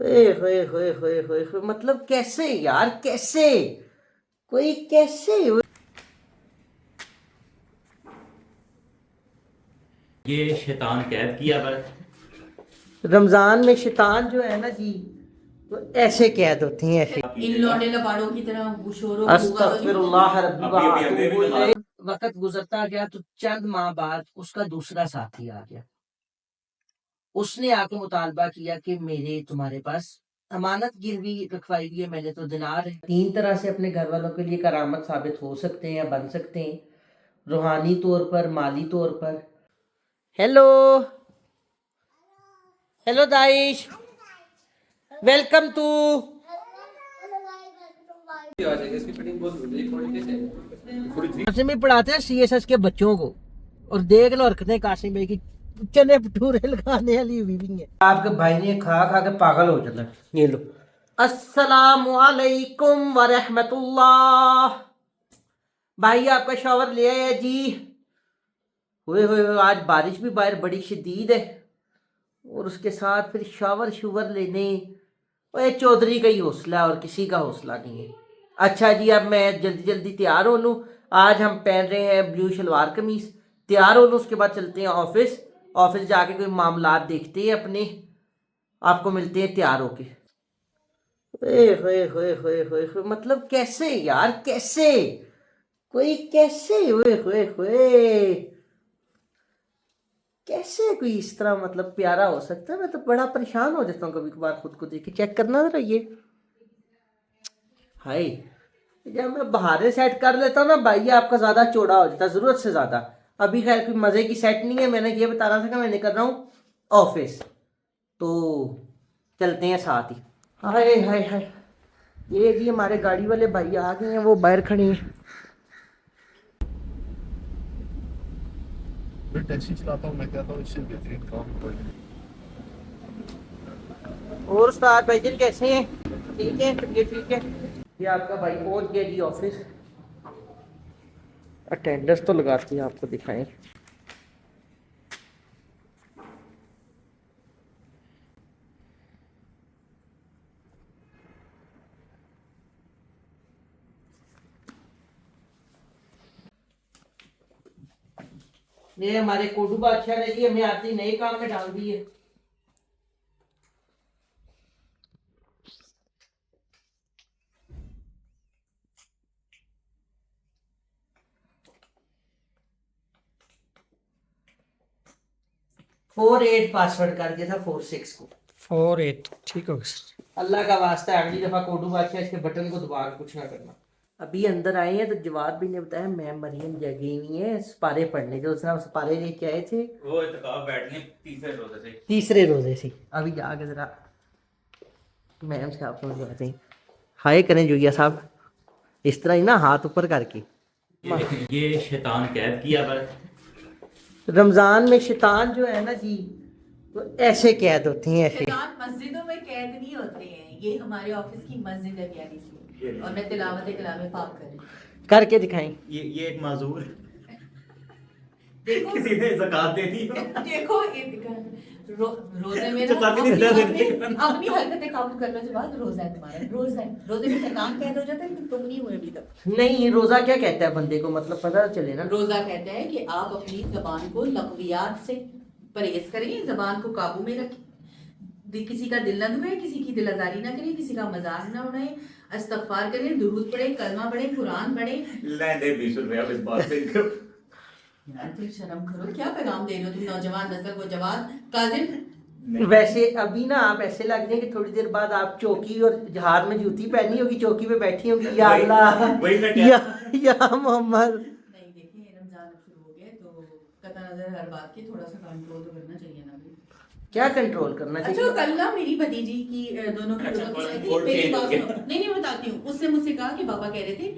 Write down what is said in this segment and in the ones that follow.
ओए होए होए होए होए होए, मतलब कैसे यार, कैसे कोई कैसे ये शैतान कैद किया पर रमजान में शैतान जो है ना जी, वो ऐसे कैद होती हैं ऐसे। इन लौंडे लबाड़ों की तरह शोरों को होगा तो नहीं पता अस्तगफिरुल्लाह चलेगा। रब्बी व अभी अभी हमने भी अतूबु नमाज इलैह। वक्त गुजरता गया तो चंद माह बाद उसका दूसरा साथी आ गया। उसने आके मुतालबा किया कि मेरे तुम्हारे पास अमानत गिरवी रखवाई हुई है, मैंने तो दिनार है। तीन तरह से अपने घर वालों के लिए करामत साबित हो सकते हैं या बन सकते हैं, रूहानी तौर पर, माली तौर पर। हेलो हेलो दाइश, वेलकम टू। कासिम भी पढ़ाते हैं सीएसएस के बच्चों को, और देख लो हरकतें कासिम भाई की, चने भटूरे लगाने वाली हुई भी है। आपके भाई ने खा खा के पागल हो जाता है। ये लो, अस्सलामु अलैकुम व रहमतुल्लाह। भाई आपका शॉवर ले आया जी। हुए हुए हुए, आज बारिश भी बाहर बड़ी शदीद है, और उसके साथ फिर शावर शुवर लेने। ओए चौधरी का ही हौसला है और किसी का हौसला नहीं है। अच्छा जी, अब मैं जल्दी जल्दी तैयार हो लूँ। आज हम पहन रहे हैं ब्लू शलवार कमीज। तैयार हो लूँ, उसके बाद चलते हैं ऑफिस। ऑफिस जाके कोई मामलात देखते हैं अपने। आपको मिलते हैं तैयार होके। ओए होए होए होए होए होए, मतलब कैसे यार, कैसे कोई कैसे हुए हुए हुए, कैसे कोई इस तरह मतलब प्यारा हो सकता है। मैं तो बड़ा परेशान हो जाता हूँ कभी कभार खुद को देख के। चेक करना जरा ये, हाय। जब मैं बहारे सेट कर लेता हूँ ना भाई, ये आपका ज्यादा चौड़ा हो जाता है जरूरत से ज्यादा। अभी खैर कोई मजे की सेट नहीं है, मैंने ये बता रहा था कि मैं निकल रहा हूँ ऑफिस, तो चलते हैं साथ ही। हाय हाय हाय, ये जी हमारे गाड़ी वाले भाई आ गए हैं, वो बाहर खड़े हैं। मैं टैक्सी चलाता हूँ, मैं कहता हूँ इससे बेहतरीन काम कोई नहीं। और उस्ताद भाईजान कैसे हैं? ठीक है, ये ठीक है। ये आपका भाई पहुंच गया जी ऑफिस। अटेंडेंस तो लगाती है, आपको दिखाएं। ये हमारे कोडू बादशाह ने जी हमें आते ही नए काम में डाल दिए। 48 पासवर्ड कर दिया था 46 को। 48 ठीक हो गया। अल्लाह का वास्ता है, अगली दफा कोडू बादशाह इसके बटन को दबा के कुछ ना करना। अभी अंदर आए हैं तो जवाब भी ने बताया मैम मरियम जगी हुई है सिपारे पढ़ने, जो उसने सिपारे लेके आए थे वो इत्तेकाफ बैठने तीसरे रोजे से। तीसरे रोजे से। अभी जाके जरा मैम से आपको मिलवाते हैं। हाय करें जोगिया साहब, इस तरह ही ना हाथ ऊपर करके। ये शैतान कैद किया पर रमजान में शैतान जो है ना जी, वो ऐसे कैद होती हैं ऐसे। शैतान मस्जिदों में कैद नहीं होते हैं, ये हमारे ऑफिस की मस्जिद है प्यारी सी, और मैं तिलावत कलाम पाक कर रही हूँ। करके दिखाएं। ये एक माजूर देखो किसी ने ज़कात दे दी हो। देखो रोजे में ना काफी दिन पहले अपनी देते हैं। अपनी हरकतें काबू करने के बाद रोजा है तुम्हारा, रोजा है। रोजे में शैतान कैद हो जाता है, लेकिन तुम नहीं हुए अभी तक। नहीं, रोजा क्या कहता है बंदे को, मतलब पता चले ना। रोजा कहता है कि आप अपनी जबान को लग़वियात से परहेज करें, जबान को काबू में रखें, किसी का दिल न दुखाए, किसी की दिल आजारी ना करें, किसी का मजाक ना उड़ाएं, इस्तगफार करें, दुरूद पढ़ें, कलमा पढ़ें, कुरान पढ़ें। ले दे 20 रुपए अब इस बात पे। यार तुम शर्म करो, क्या पैगाम दे रहे हो तुम नौजवान नस्ल को। जवान काजिम, वैसे अभी ना आप ऐसे लग रहे हैं कि थोड़ी देर बाद आप चौकी और हाथ में जूती पहनी होगी, चौकी पे बैठी होगी, या वही- अल्लाह वही मैं या मोहम्मद। नहीं देखिए रमजान अब शुरू हो गया तो कतई नजर हर बात की थोड़ा सा कंट्रोल तो करना चाहिए ना भाई। क्या कंट्रोल करना अच्छा चाहिए? कल ना मेरी भतीजी की दोनों की अच्छा, दोनों की शादी, कोड मेरी चेंज हो बात गया। सुनो। नहीं बताती हूँ। उसने मुझसे कहा कि पापा कह रहे थे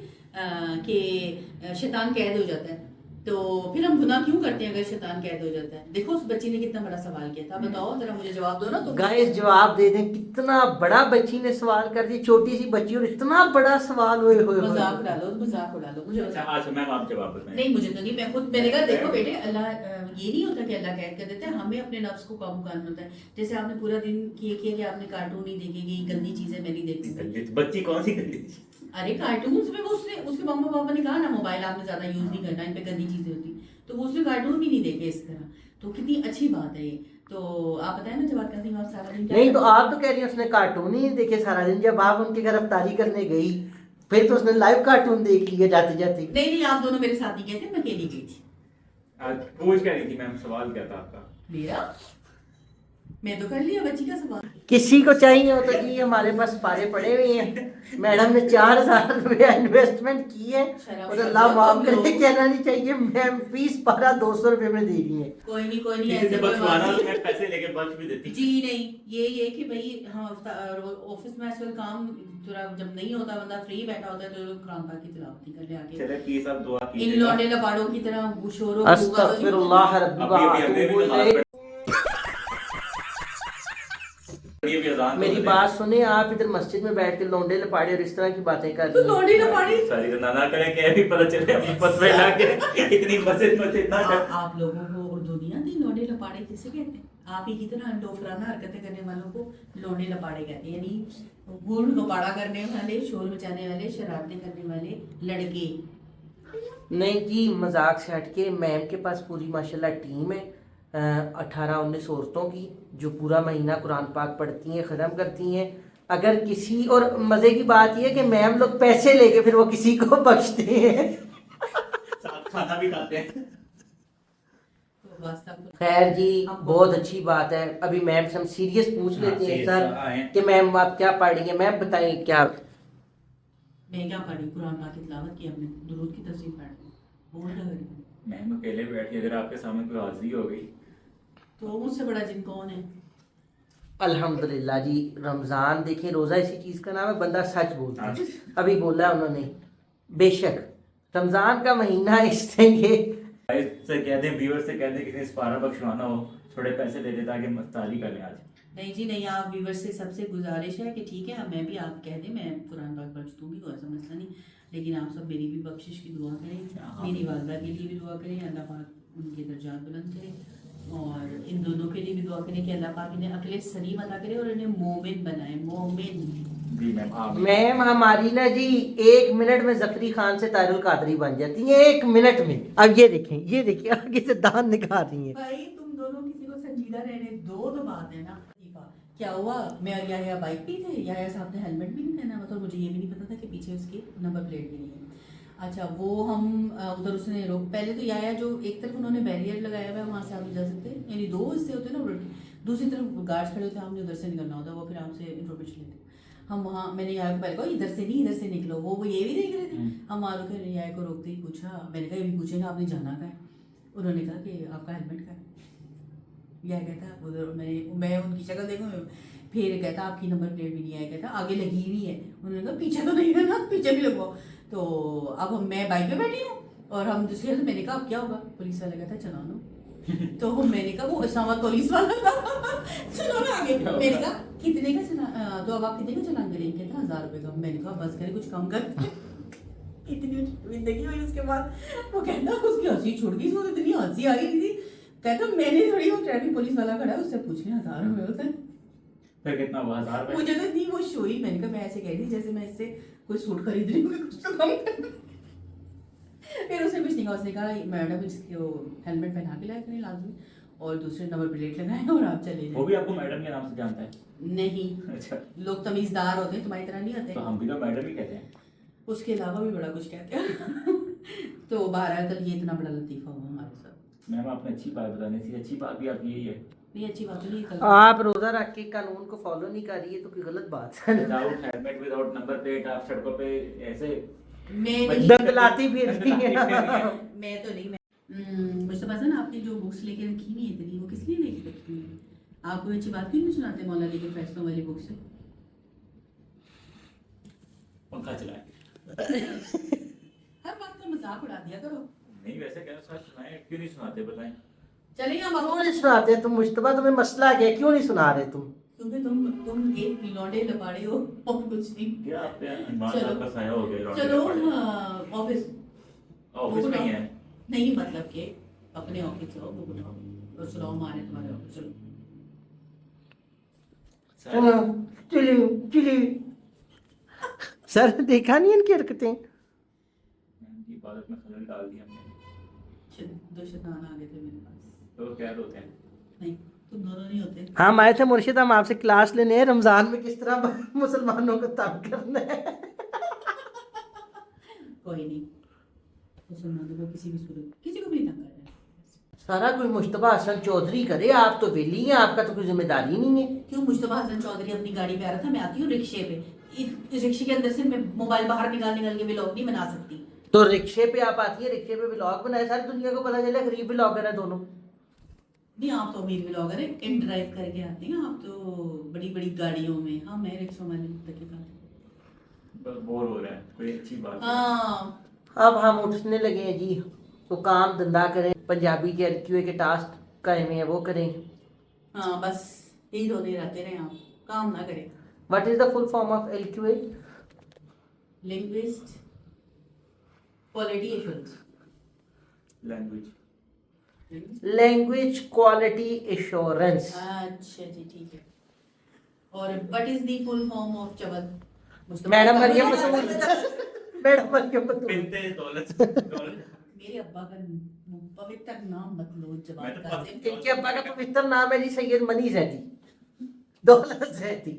कि शैतान कैद हो जाता है। तो फिर हम गुनाह क्यों करते हैं अगर शैतान कैद हो जाता है? देखो उस बच्ची ने कितना बड़ा सवाल किया था, बताओ जरा मुझे जवाब दो ना तुम। गाइस जवाब दे दें, कितना बड़ा बच्ची ने सवाल कर दिया, छोटी सी बच्ची और इतना बड़ा सवाल हुए हुए मजाक डालो, मजाक उड़ा लो मुझे अच्छा आज मैम आप जवाब बताएं। नहीं मुझे तो नहीं, मैं खुद मैंने कहा देखो बेटे अल्लाह ये नहीं होता कि अल्लाह कैद कर देता है, हमें अपने नफ्स को काबू करना होता है। जैसे आपने पूरा दिन किया कि आपने कार्टून नहीं देखेगी, गंदी चीजें मैं नहीं देखूंगी। बच्ची कौन सी गंदी चीज़? अरे कार्टून में वो उसके मम्मा पापा ने कहा ना मोबाइल आपने ज्यादा यूज नहीं करना, इन पे गंदी चीजें होती, तो वो उसने कार्टून भी नहीं देखे इस तरह, तो कितनी अच्छी बात है ये। तो आप बताएं ना जवाब करती हूँ आप सारा दिन क्या नहीं तो करते हैं? आप तो कह रही हैं उसने कार्टून ही देखे सारा दिन, जब आप उनकी गिरफ्तारी करने गई फिर तो उसने लाइव कार्टून देख लिया जाते जाते। नहीं नहीं आप दोनों मेरे साथ नहीं गए थे, मैं अकेली गई थी। आज पूछ क्या रही थी मैम, सवाल क्या था आपका? मेरा मैं तो कर लिया बच्ची का सवाल। किसी को चाहिए हो तो जी हमारे पास पारे पड़े हुए हैं, मैडम ने 4,000 रुपया इन्वेस्टमेंट की है और अल्लाह माफ करे कहना नहीं चाहिए, मैम फीस पारा 200 रुपये में दे रही है। कोई नहीं किसी ऐसे से कोई बात बचवाना नहीं। तो मैं पैसे लेके बच भी देती। जी नहीं, ये कि भाई हाँ ऑफिस में आजकल काम थोड़ा जब नहीं होता, बंदा फ्री बैठा होता है तो लोग कुरान पाक की तिलावत नहीं कर ले आके चले प्लीज आप दुआ इन कीजिएगा। लौंडे लपाड़ों की तरह शोरों अस्तगफिरुल्लाह अभी अभी हमने भी नमाज पढ़ी। ये भी अजान मेरी बात सुने, आप इधर मस्जिद में बैठ के लौंडे लपाड़े और इस तरह की बातें कर तो रही हैं। लौंडे लपाड़ी सारी तो नाना करें क्या भी पता चले अपने पस में लाके इतनी मस्जिद में इतना कर। आप लोगों को उर्दू नहीं आती? लौंडे लपाड़े किसे कहते हैं? आप ही की तरह अंडोफराना हरकतें करने वालों को लौंडे लपाड़े कहते हैं, यानी गुड़ गपाड़ा करने वाले, शोर मचाने वाले, शरारतें करने वाले लड़के। नहीं जी मजाक से हटके, मैम के पास पूरी माशाल्लाह टीम है 18-19 औरतों की जो पूरा महीना कुरान पाक पढ़ती हैं, ख़त्म करती हैं। अगर किसी और मज़े की बात यह है कि मैम लोग पैसे लेके फिर वो किसी को बख्शते हैं। साथ खाना भी खाते हैं। तो बस तब खैर जी बहुत अच्छी बात है। अभी मैम से हम सीरियस पूछ लेते हैं सर कि मैम आप क्या पढ़ रही हैं, मैम बताइए क्या। मैं क्या पढ़ी? कुरान पाक की तिलावत की हमने, दुरूद की तफसीर पढ़ी, बहुत लगी। मैम अकेले बैठी, अगर आपके सामने कोई हाजिरी हो गई तो मुझसे बड़ा जिन कौन है? अल्हम्दुलिल्लाह जी। रमज़ान देखें, रोज़ा इसी चीज़ का नाम है, बंदा सच बोलता है। अभी बोला उन्होंने, बेशक रमज़ान का महीना इससे ये से कह दें, व्यूअर से कह दें किसी ने सिपारा बख्शवाना हो थोड़े पैसे दे दे ताकि मस्तारी कर लें आज। नहीं जी नहीं, आप व्यूवर से सबसे गुजारिश है कि ठीक है मैं भी आप कह दें मैं कुरान पाक बख्श दूंगी, कोई ऐसा मसला नहीं, लेकिन आप सब मेरी भी बख्शिश की दुआ करें, मेरी वालदा के लिए भी दुआ करें, अल्लाह पाक उनके दर्जात बुलंद करे, और इन दोनों के लिए भी दुआ करें कि अल्लाह पाक इन्हें अक्ल सलीम अता करे और इन्हें मोमिन बनाए, मोमिन। जी मैम आमीन। मैम हमारी ना जी 1 मिनट में जफरी खान से तारुल कादरी बन जाती है, 1 मिनट में। अब ये देखें आगे से दांत निकाल रही हैं। भाई तुम दोनों किसी को संजीदा रहने दो, तो बात है ना। क्या हुआ, मैं और याया बाइक पे थे, याया साहब ने हेलमेट भी नहीं पहना हुआ था और मुझे ये भी नहीं पता था कि पीछे उसके नंबर प्लेट भी नहीं है। अच्छा वो हम उधर उसने रोक, पहले तो याया जो एक तरफ उन्होंने बैरियर लगाया हुआ है वहाँ से आप जा सकते हैं, यानी 2 हिस्से होते हैं ना रोड के, दूसरी तरफ गार्ड्स खड़े होते हैं, हमने उधर से निकलना होता है, वो फिर आपसे इन्फॉर्मेशन लेते हैं। हम वहाँ मैंने याया को पहले कहा इधर से नहीं इधर से निकलो, वो ये भी देख रहे थे। हम वहाँ रुके, याया को रोकते ही पूछा, मैंने कहा ये भी पूछेगा आपने जाना कहाँ है? उन्होंने कहा कि आपका हेलमेट कहाँ है? यह कहता उधर मैं उनकी शक्ल देखूँ, फिर कहता आपकी नंबर प्लेट भी नहीं आया, कहता आगे लगी हुई है। उन्होंने कहा पीछे तो नहीं है ना, पीछे भी लगवाओ। तो अब मैं बाइक पे बैठी हूँ और हम दूसरे, मैंने कहा अब क्या होगा? पुलिस वाला कहता चला लो। तो मैंने कहा वो इस्लामाबाद पुलिस वाला था, चलो ना आगे। मैंने कहा कितने का चला, तो अब आप कितने का चलान करेंगे? कहता 1000 रुपये का। मैंने कहा बस करे कुछ कम कर। इतनी जिंदगी हुई उसके बाद, वो कहता उसकी हंसी छूट गई, उसको इतनी हंसी आ रही थी, कहता मैंने थोड़ी, वो ट्रैफिक पुलिस वाला खड़ा है उससे पूछ लिया 1000 रुपये होता है। फिर कितना हुआ? 1000 रुपए? मुझे तो इतनी वो हुई, मैंने कहा मैं ऐसे कह रही जैसे मैं इससे कोई सूट खरीद रही हूँ, कुछ तो कम कर। फिर उसने कुछ नहीं कहा, उसने कहा मैडम इसको हेलमेट पहना के लाया करें लाजमी, और दूसरे नंबर प्लेट लगाए और आप चले वो जाए। भी आपको मैडम के नाम से जानता है? नहीं, अच्छा लोग तमीजदार होते हैं, तुम्हारी तरह नहीं होते। तो हम भी तो मैडम ही कहते हैं। उसके अलावा भी बड़ा कुछ कहते हैं। तो बहरहाल कल ये इतना बड़ा लतीफा हुआ हमारे साथ। मैम आपने अच्छी बात बतानी थी, अच्छी बात भी आपकी यही है। नहीं अच्छी बात नहीं, कल आप रोजा रख के कानून को फॉलो नहीं कर रही है तो कोई गलत बात है। Without helmet without number plate आप सड़कों पे ऐसे मैं नहीं, दंगलाती फिरती है। मैं तो नहीं, मुझे पता ना आपने जो बुक्स लेके रखी हुई है इतनी, वो किस लिए लेके रखी हुई है? आप कोई अच्छी बात क्यों नहीं सुनाते मौला अली के फैसलों वाली बुक से? पंखा चलाए। हर बात का मजाक उड़ा दिया करो। नहीं वैसे क्या सच सुनाए, क्यों नहीं सुनाते बताएं। चलिए हम क्यों नहीं सुनाते तुम मुश्तबा? तुम्हें मसला क्या है? क्यों नहीं सुना रहे तुम? क्योंकि तुम एक लौंडे लपाड़े हो और कुछ नहीं। क्या आप पे ईमान चलो। आपका साया हो गया लौंडे चलो लपाड़े। ऑफिस ऑफिस में ही है। नहीं मतलब के अपने ऑफिस जाओ, बुक उठाओ और सुनाओ मारे तुम्हारे ऑफिस। चलो चिली चिली। सर देखा नहीं इनकी हरकतें? इनकी इबादत में खलल डाल दी हमने। दो शैतान आ गए थे मेरे पास। तो क्या होते हैं। नहीं तुम दोनों नहीं होते। हम आए थे मुर्शिद, हम आपसे क्लास लेने हैं रमजान में किस तरह मुसलमानों को तंग करना है। कोई नहीं, मुसलमानों को किसी भी सूरत किसी को भी नहीं तंग करना है। सारा कोई मुश्तबा हसन चौधरी करे, आप तो वेली हैं, आपका तो कोई जिम्मेदारी नहीं है। क्यों मुश्तबा हसन चौधरी अपनी गाड़ी पे आ रहा था, मैं आती हूँ रिक्शे पे। इस रिक्शे के अंदर से मैं मोबाइल बाहर निकाल निकाल के व्लॉग नहीं बना सकती। तो रिक्शे पे आप आती है, रिक्शे पे व्लॉग बनाए, सारी दुनिया को पता चले गरीब व्लॉगर है दोनों। नहीं आप तो अमीर व्लॉगर है, इन ड्राइव करके आते हैं आप तो बड़ी बड़ी गाड़ियों में। हाँ मैं रिक्शा वाले तक बस बोर हो रहा है, कोई अच्छी बात नहीं। हाँ अब हम उठने लगे हैं जी, तो काम धंधा करें, पंजाबी के एलक्यूए के टास्क कायम है वो करें। हाँ बस यही रोते रहते रहे आप, काम ना करें। What is the full form of LQA? Linguist quality assurance. Language. Language quality assurance. अच्छा जी ठीक है। और what is the full form of चवल? मैडम मरियम बतूल। मैडम मरियम बतूल। बिनते दौलत। मेरे अब्बा का पवित्र नाम मत लो जवाब मैं तो कासिम। इनके अब्बा का पवित्र नाम है जी सैयद मनी जैदी, दौलत जैदी।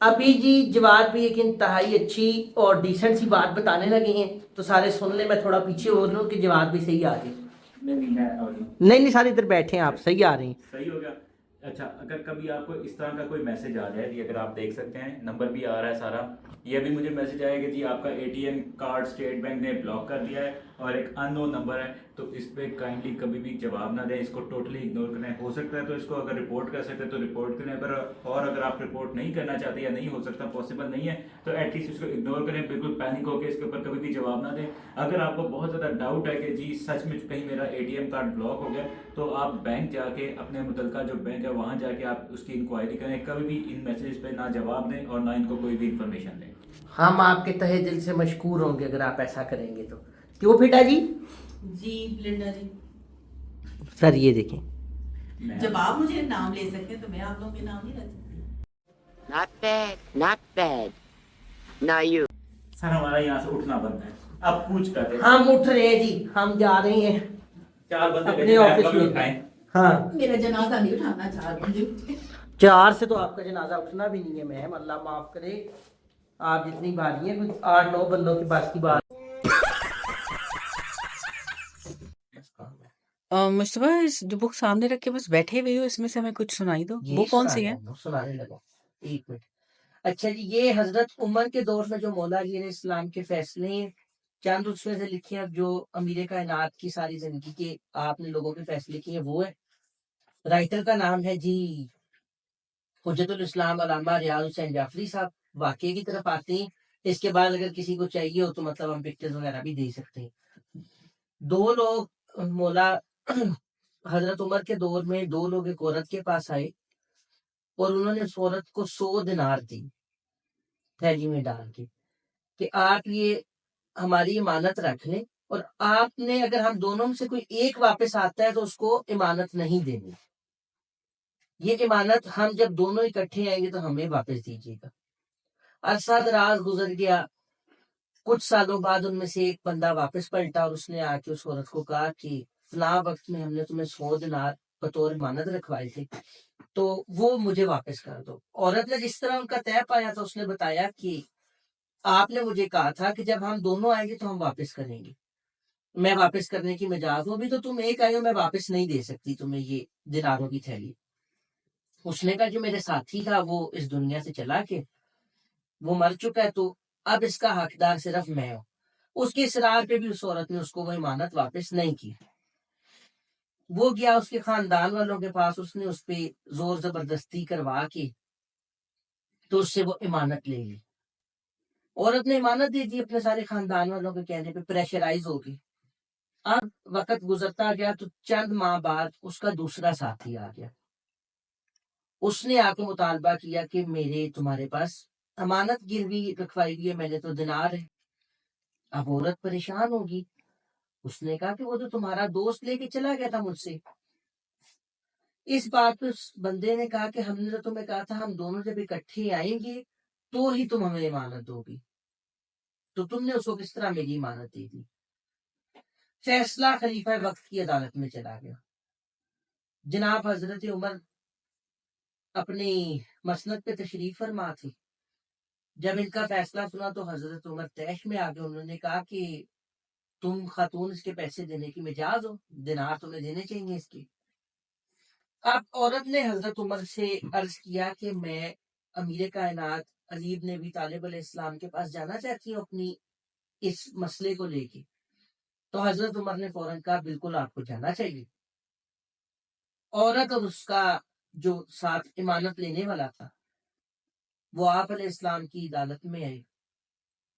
अभी जी जवाब भी एक इंतहाई अच्छी और डिसेंट सी बात बताने लगे हैं, तो सारे सुन ले, मैं थोड़ा पीछे हो रहा हूँ कि जवाब भी सही आ गए। नहीं सारे इधर बैठे हैं आप, सही आ रहे हैं। सही हो गया। अच्छा अगर कभी आपको इस तरह का कोई मैसेज आ जाए, ये अगर आप देख सकते हैं नंबर भी आ रहा है सारा, ये भी मुझे मैसेज आया कि जी आपका एटीएम कार्ड स्टेट बैंक ने ब्लॉक कर दिया है और एक अननोन नंबर है, तो इस पे काइंडली कभी भी जवाब ना दें, इसको टोटली इग्नोर करें। हो सकता है तो इसको अगर रिपोर्ट कर सकते हैं तो रिपोर्ट करें, अगर आप रिपोर्ट नहीं करना चाहते या नहीं हो सकता, पॉसिबल नहीं है, तो एटलीस्ट इसको इग्नोर करें। बिल्कुल पैनिक होकर इसके ऊपर कभी भी जवाब ना दें। अगर आपको बहुत ज़्यादा डाउट है कि जी सच में कहीं मेरा एटीएम कार्ड ब्लॉक हो गया, तो आप बैंक जाके अपने मुतलका जो बैंक है वहाँ जाके आप उसकी इंक्वायरी करें। कभी भी इन मैसेज पे ना जवाब दें और ना इनको कोई भी इंफॉर्मेशन दें। हम आपके तहे दिल से मशकूर होंगे अगर आप ऐसा करेंगे तो। क्यों बेटा जी? जी लिंडा जी, सर ये देखें, जब आप मुझे नाम ले सकते हैं तो मैं आप लोगों के नाम नहीं रख सकती। Not bad, not bad. Now you. Sir हमारा यहाँ से उठना बंद है, अब पूछ कर दे। हम उठ रहे हैं जी, हम जा रहे हैं चार बंदे अपने भेजे, ऑफिस कभी में। उठाएं। हाँ, मेरा जनाजा नहीं उठाना, चार बंदे उठे। 4 से तो आपका जनाजा उठना भी नहीं है मैम, अल्लाह माफ करे। आप जितनी भारी हैं, कुछ 8-9 बंदों के पास की बात। मुस्तफा इस जो बुक सामने रख के बस बैठे हुए हो, इसमें से हमें कुछ सुनाई दो। ये वो कौन सी है? सुनाने लगा, एक मिनट। अच्छा जी, ये हजरत उमर के दौर में जो मौला जी ने इस्लाम के फैसले हैं, चंद उसमें से लिखे हैं जो अमीर कायनात की सारी जिंदगी के आपने लोगों के फैसले किए, वो है। राइटर का नाम है जी हुज्जतुल इस्लाम अल्लामा रियाज हुसैन जाफरी साहब। वाकई की तरफ आते हैं, इसके बाद अगर किसी को चाहिए हो तो मतलब हम पिक्चर्स वगैरह भी दे सकते हैं। 2 लोग मौला हजरत उमर के दौर में 2 लोग एक औरत के पास आए और उन्होंने उस औरत को 100 दिनार दी थैली में डाल के कि आप ये हमारी इमानत रख लें, और आपने अगर हम दोनों में से कोई एक वापस आता है तो उसको इमानत नहीं देनी, ये इमानत हम जब दोनों इकट्ठे आएंगे तो हमें वापस दीजिएगा। अरसा दराज गुजर गया, कुछ सालों बाद उनमें से एक बंदा वापस पलटा और उसने आके उस औरत को कहा कि फला वक्त में हमने तुम्हें 100 दिनार बतौर इमानत रखवाए थे, तो वो मुझे वापस कर दो। औरत ने जिस तरह उनका तय पाया था, उसने बताया कि आपने मुझे कहा था कि जब हम दोनों आएंगे तो हम वापस करेंगे, मैं वापस करने की मिजाज हूं, अभी तो तुम एक आए हो, मैं वापस नहीं दे सकती तुम्हें ये दिनारों की थैली। उसने कहा जो मेरे साथी था वो इस दुनिया से चला के वो मर चुका है, तो अब इसका हकदार सिर्फ मैं हूं। उसके इसरार पे भी उस औरत ने उसको वो इमानत वापस नहीं की। वो गया उसके खानदान वालों के पास, उसने उस पे जोर जबरदस्ती करवा के तो उससे वो इमानत ले ली। औरत ने इमानत दे दी अपने सारे खानदान वालों के कहने पे, प्रेशराइज हो गई। अब वक्त गुजरता गया तो चंद माह बाद उसका दूसरा साथी आ गया। उसने आके मुतालबा किया कि मेरे तुम्हारे पास अमानत गिरवी रखवाई हुई है, मैंने तो दिनार है। अब औरत परेशान होगी। उसने कहा कि वो तो तुम्हारा दोस्त लेके चला गया था मुझसे। इस बात पे उस बंदे ने कहा कि हमने तो तुम्हें कहा था हम दोनों जब इकट्ठे आएंगे तो ही तुम हमें इमानत दोगी, तो तुमने उसको किस तरह मेरी इमानत दे दी। फैसला खलीफा वक्त की अदालत में चला गया। जनाब हजरत उमर अपनी मसनद पे तशरीफ फरमा थे। जब इनका फैसला सुना तो हजरत उमर तैश में आ गए। उन्होंने कहा कि तुम खातून इसके पैसे देने की मिजाज हो, दिनार तुम्हें देने चाहिए इसके। अब औरत ने हजरत उमर से अर्ज किया कि मैं अमीर कायनात अली इब्न अबी तालिब अलैहिस्सलाम के पास जाना चाहती हूँ अपनी इस मसले को लेके। तो हजरत उमर ने फौरन कहा बिल्कुल आपको जाना चाहिए। औरत और उसका जो साथ इमानत लेने वाला था वो आप अलैहिस्सलाम की अदालत में आए।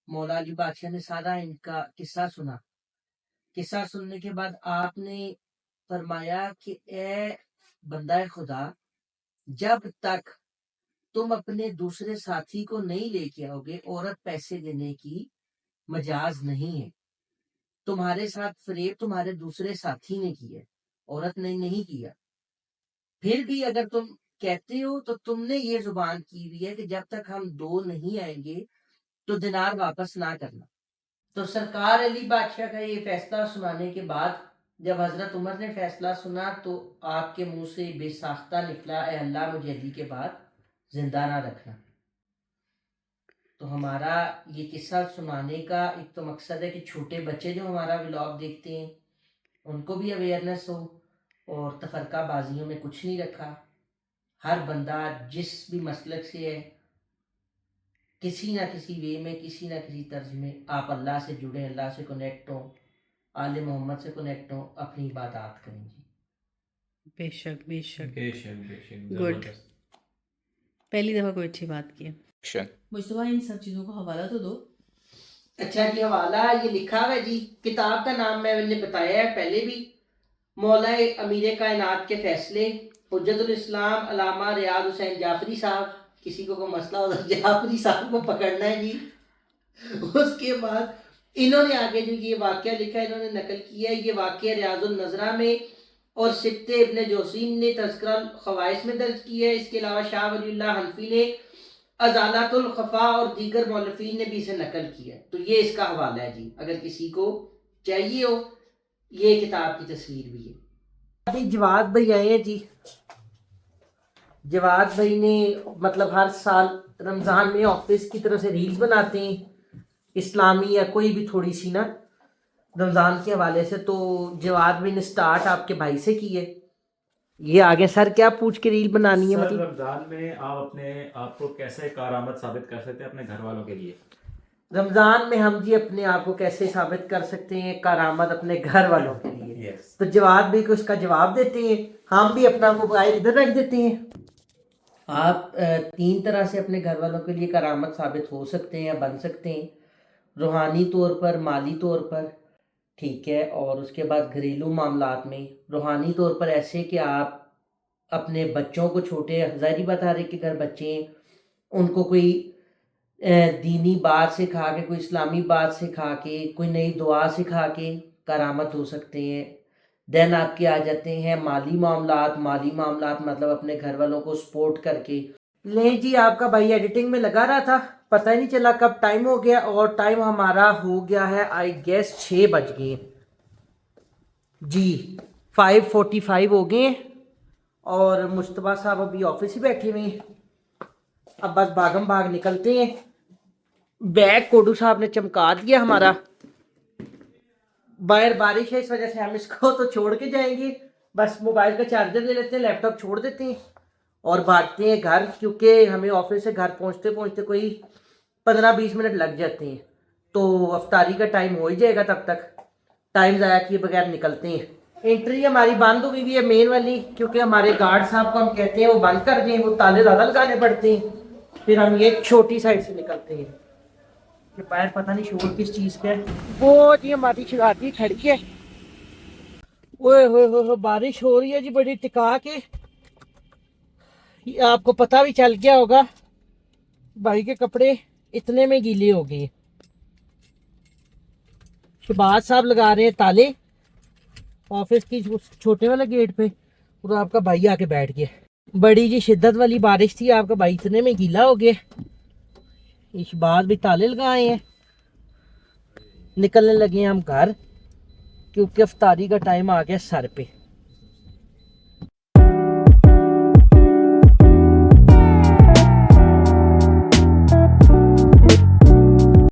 मौला अली बादशाह ने सारा इनका किस्सा सुना। किस्सा सुनने के बाद आपने फरमाया कि ए बंदा खुदा, जब तक तुम अपने दूसरे साथी को नहीं लेके आओगे औरत पैसे देने की मजाज नहीं है। तुम्हारे साथ फरेब तुम्हारे दूसरे साथी ने की है, औरत ने नहीं किया। फिर भी अगर तुम कहते हो तो तुमने ये जुबान की हुई है कि जब तक हम दो नहीं आएंगे तो दिनार वापस ना करना। तो सरकार अली बादशाह का ये फैसला सुनाने के बाद जब हजरत उमर ने फैसला सुना तो आपके मुंह से बेसाख्ता निकला, ए अल्लाह मुझे अली के बाद जिंदा ना रखना। तो हमारा ये किस्सा सुनाने का एक तो मकसद है कि छोटे बच्चे जो हमारा व्लॉग देखते हैं उनको भी अवेयरनेस हो, और तफरकाबाजियों में कुछ नहीं रखा। हर बंदा जिस भी मसलक से है किसी ना किसी वे में किसी ना किसी तर्ज में आप अल्लाह से जुड़े, अल्लाह से कनेक्ट हो, आले मोहम्मद से कनेक्ट हो, अपनी इबादत करें जी। बेशक बेशक बेशक बेशक गुड। पहली दफा कोई अच्छी बात की है। मुस्तफा इन सब चीजों का हवाला तो दो। अच्छा जी, हवाला ये लिखा हुआ है जी। किताब का नाम मैंने बताया है पहले भी, मौला अमीर कायनात के फैसले, हुज्जतुल इस्लाम अल्लामा रियाद हुसैन जाफरी साहब। किसी को कोई मसला हो तो जाफरी साहब को पकड़ना है जी। उसके बाद इन्होंने आगे जो ये वाक़या लिखा है इन्होंने नकल किया है। ये वाक़या रियाजुन नज़रा में और सित्ते इब्न जोसीम ने तज़किरा ख़वाइस में दर्ज किया है। इसके अलावा शाह वलीउल्लाह हनफी ने अज़ालतुल खफ़ा और दीगर मौलफ़ीन ने भी इसे नकल किया है। तो ये इसका हवाला है जी, अगर किसी को चाहिए हो। ये किताब की तस्वीर भी है। अभी जवाद भाई आए हैं जी। जवाद भाई ने मतलब हर साल रमज़ान में ऑफिस की तरफ से रील्स बनाते हैं इस्लामी या कोई भी थोड़ी सी ना रमज़ान के हवाले से। तो जवाद भाई ने स्टार्ट आपके भाई से की है। ये आगे सर क्या पूछ के रील बनानी है? सर, मतलब रमजान में आप अपने आप को कैसे कारआमद साबित कर सकते हैं अपने घर वालों के लिए? रमज़ान में हम जी अपने आप को कैसे साबित कर सकते हैं कारआमद अपने घर वालों के लिए? तो जवाब भी को उसका जवाब देते हैं, हम भी अपना मोबाइल इधर रख देते हैं। आप 3 तरह से अपने घर वालों के लिए करामत साबित हो सकते हैं या बन सकते हैं। रूहानी तौर पर, माली तौर पर, ठीक है। और उसके बाद घरेलू मामलात में रूहानी तौर पर ऐसे कि आप अपने बच्चों को, छोटे ज़ाहिरी बात है कि घर बच्चे हैं उनको कोई दीनी बात सिखा के, कोई इस्लामी बात सिखा के, कोई नई दुआ सिखा के करामत हो सकते हैं। देन आपके आ जाते हैं माली मामलात। माली मामलात मतलब अपने घर वालों को सपोर्ट करके। ले जी, आपका भाई एडिटिंग में लगा रहा था, पता ही नहीं चला कब टाइम हो गया। और टाइम हमारा हो गया है आई गेस 6 बज गए जी, 5:45 हो गए। और मुस्तफा साहब अभी ऑफिस ही बैठे हुए हैं। अब बस भागम भाग निकलते हैं। बैग कोडू साहब ने चमका दिया हमारा। बाहर बारिश है, इस वजह से हम इसको तो छोड़ के जाएंगे। बस मोबाइल का चार्जर ले लेते हैं, लैपटॉप छोड़ देते हैं और भागते हैं घर, क्योंकि हमें ऑफिस से घर पहुंचते पहुंचते कोई 15-20 मिनट लग जाते हैं। तो अफ्तारी का टाइम हो ही जाएगा, तब तक टाइम ज़ाया किए बगैर निकलते हैं। एंट्री हमारी बंद हुई हुई है मेन वाली, क्योंकि हमारे गार्ड साहब को हम कहते हैं वो बंद कर दें, वो ताले ज़्यादा लगाने पड़ते हैं। फिर हम ये छोटी साइड से निकलते हैं। कि बाहर पता नहीं शोर किस चीज़ का है। वो जी हमारी शरारती खड़ी है, ओए होए होए, बारिश हो रही है जी बड़ी टिका के। ये आपको पता भी चल गया होगा, भाई के कपड़े इतने में गीले हो गए। शहबाज साहब लगा रहे हैं ताले ऑफिस की उस छोटे वाले गेट पे, और आपका भाई आके बैठ गया। बड़ी जी शिद्दत वाली बारिश थी, आपका भाई इतने में गीला हो गया। इस बार भी ताले लगाए हैं, निकलने लगे हैं हम घर, क्योंकि अफ्तारी का टाइम आ गया सर पे।